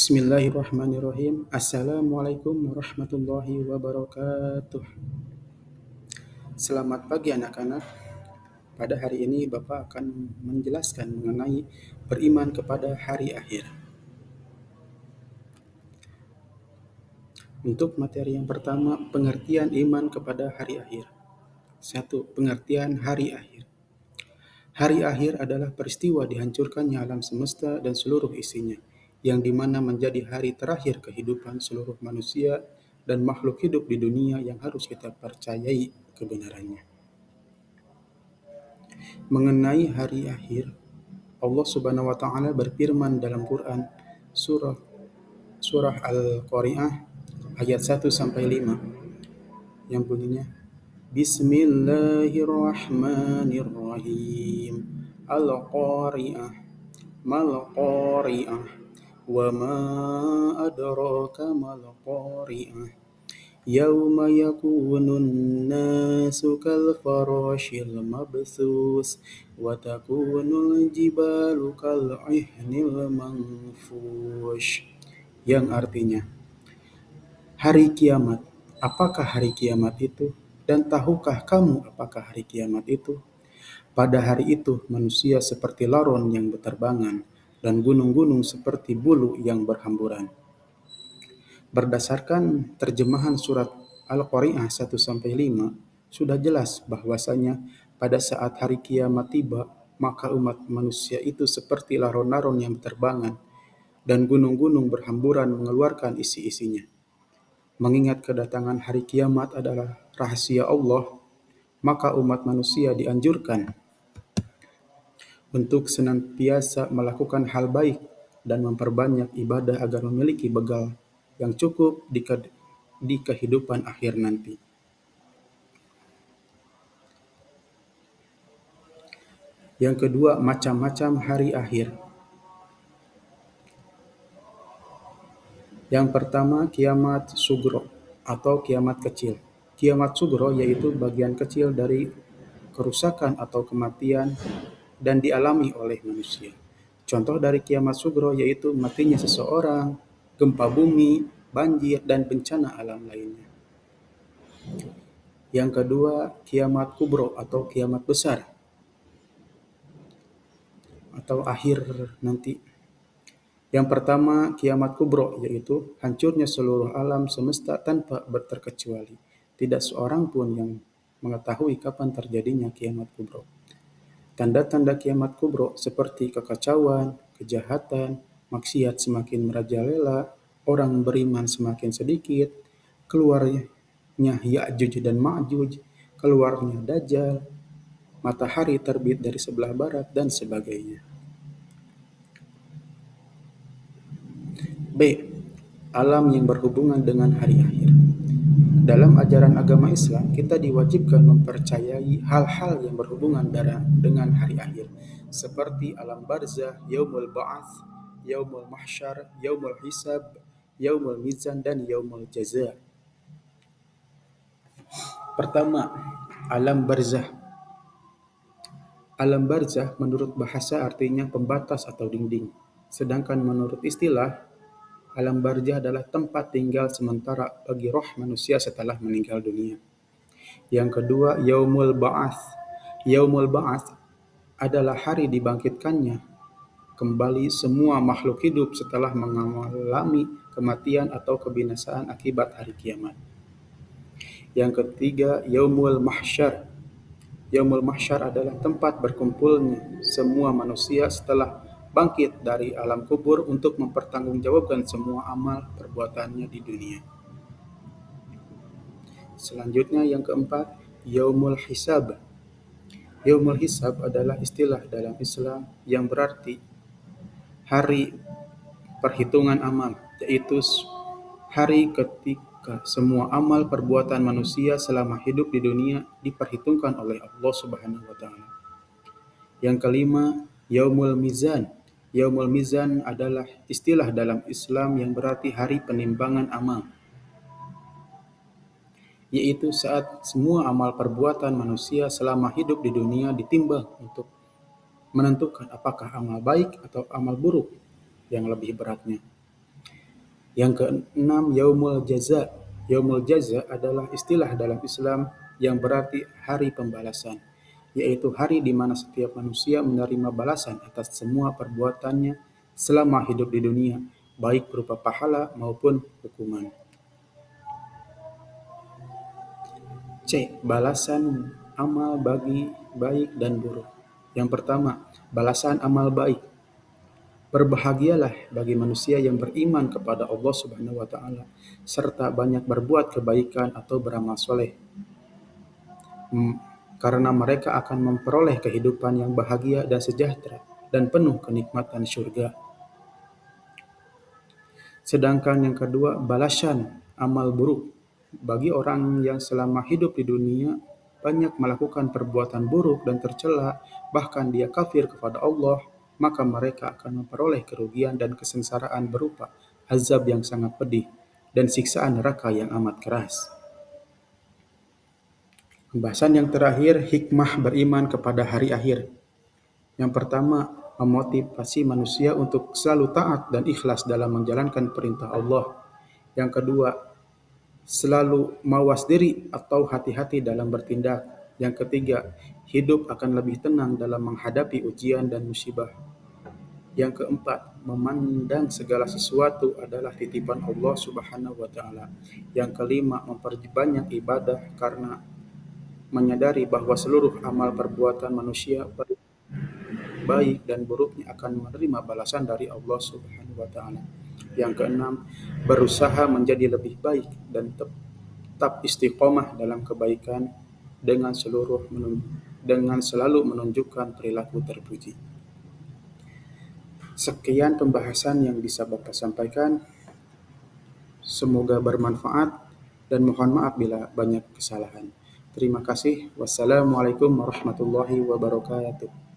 Bismillahirrahmanirrahim. Assalamualaikum warahmatullahi wabarakatuh. Selamat pagi anak-anak. Pada hari ini Bapak akan menjelaskan mengenai beriman kepada hari akhir. Untuk materi yang pertama, pengertian iman kepada hari akhir. 1. Pengertian hari akhir. Hari akhir adalah peristiwa dihancurkannya alam semesta dan seluruh isinya, yang dimana menjadi hari terakhir kehidupan seluruh manusia dan makhluk hidup di dunia yang harus kita percayai kebenarannya. Mengenai hari akhir, Allah Subhanahu wa taala berfirman dalam Quran surah Al-Qari'ah ayat 1 sampai 5 yang bunyinya Bismillahirrahmanirrahim. Al-Qari'ah mal-Qari'ah wa ma adraka mal-Qari'ah. Yauma yakunun nasu kal farashil mabthus wa takunul jibalu kal ihnil manfush, yang artinya hari kiamat. Apakah hari kiamat itu? Dan tahukah kamu apakah hari kiamat itu? Pada hari itu manusia seperti laron yang berterbangan dan gunung-gunung seperti bulu yang berhamburan. Berdasarkan terjemahan surat Al-Qari'ah 1-5, sudah jelas bahwasanya pada saat hari kiamat tiba, maka umat manusia itu seperti laron-laron yang berterbangan dan gunung-gunung berhamburan mengeluarkan isi-isinya. Mengingat kedatangan hari kiamat adalah rahasia Allah, maka umat manusia dianjurkan untuk senantiasa melakukan hal baik dan memperbanyak ibadah agar memiliki bekal yang cukup di kehidupan akhir nanti. Yang kedua, macam-macam hari akhir. Yang pertama, kiamat sugro atau kiamat kecil. Kiamat sugro yaitu bagian kecil dari kerusakan atau kematian dan dialami oleh manusia. Contoh dari kiamat sugro yaitu matinya seseorang, gempa bumi, banjir, dan bencana alam lainnya. Yang kedua, kiamat kubro atau kiamat besar atau akhir nanti. Yang pertama, kiamat kubro, yaitu hancurnya seluruh alam semesta tanpa terkecuali. Tidak seorang pun yang mengetahui kapan terjadinya kiamat kubro. Tanda-tanda kiamat kubro seperti kekacauan, kejahatan, maksiat semakin merajalela, orang beriman semakin sedikit, keluarnya Ya'juj dan Ma'juj, keluarnya Dajjal, matahari terbit dari sebelah barat, dan sebagainya. B. Alam yang berhubungan dengan hari akhir. Dalam ajaran agama Islam, kita diwajibkan mempercayai hal-hal yang berhubungan dengan hari akhir, seperti alam barzah, yaumul ba'ats, yaumul mahsyar, yaumul hisab, yaumul mizan, dan yaumul jaza. Pertama, alam barzah. Alam barzah menurut bahasa artinya pembatas atau dinding, sedangkan menurut istilah alam barzah adalah tempat tinggal sementara bagi roh manusia setelah meninggal dunia. Yang kedua, Yaumul Ba'ats. Yaumul Ba'ats adalah hari dibangkitkannya kembali semua makhluk hidup setelah mengalami kematian atau kebinasaan akibat hari kiamat. Yang ketiga, Yaumul Mahsyar. Yaumul Mahsyar adalah tempat berkumpulnya semua manusia setelah bangkit dari alam kubur untuk mempertanggungjawabkan semua amal perbuatannya di dunia. Selanjutnya yang keempat, Yaumul Hisab. Yaumul Hisab adalah istilah dalam Islam yang berarti hari perhitungan amal, yaitu hari ketika semua amal perbuatan manusia selama hidup di dunia diperhitungkan oleh Allah Subhanahu wa taala. Yang kelima, Yaumul Mizan. Yaumul Mizan adalah istilah dalam Islam yang berarti hari penimbangan amal, yaitu saat semua amal perbuatan manusia selama hidup di dunia ditimbang untuk menentukan apakah amal baik atau amal buruk yang lebih beratnya. Yang keenam, Yaumul Jaza. Yaumul Jaza adalah istilah dalam Islam yang berarti hari pembalasan, yaitu hari di mana setiap manusia menerima balasan atas semua perbuatannya selama hidup di dunia, baik berupa pahala maupun hukuman. C. Balasan amal bagi baik dan buruk. Yang pertama, balasan amal baik. Berbahagialah bagi manusia yang beriman kepada Allah Subhanahu wa taala serta banyak berbuat kebaikan atau beramal soleh. Karena mereka akan memperoleh kehidupan yang bahagia dan sejahtera dan penuh kenikmatan syurga. Sedangkan yang kedua, balasan amal buruk. Bagi orang yang selama hidup di dunia banyak melakukan perbuatan buruk dan tercela, bahkan dia kafir kepada Allah, maka mereka akan memperoleh kerugian dan kesengsaraan berupa azab yang sangat pedih dan siksaan neraka yang amat keras. Pembahasan yang terakhir, hikmah beriman kepada hari akhir. Yang pertama, memotivasi manusia untuk selalu taat dan ikhlas dalam menjalankan perintah Allah. Yang kedua, selalu mawas diri atau hati-hati dalam bertindak. Yang ketiga, hidup akan lebih tenang dalam menghadapi ujian dan musibah. Yang keempat, memandang segala sesuatu adalah titipan Allah Subhanahu wa taala. Yang kelima, memperbanyak ibadah karena menyadari bahwa seluruh amal perbuatan manusia baik dan buruknya akan menerima balasan dari Allah Subhanahu wa taala. Yang keenam, berusaha menjadi lebih baik dan tetap istiqomah dalam kebaikan dengan selalu menunjukkan perilaku terpuji. Sekian pembahasan yang bisa Bapak sampaikan. Semoga bermanfaat dan mohon maaf bila banyak kesalahan. Terima kasih. Wassalamualaikum warahmatullahi wabarakatuh.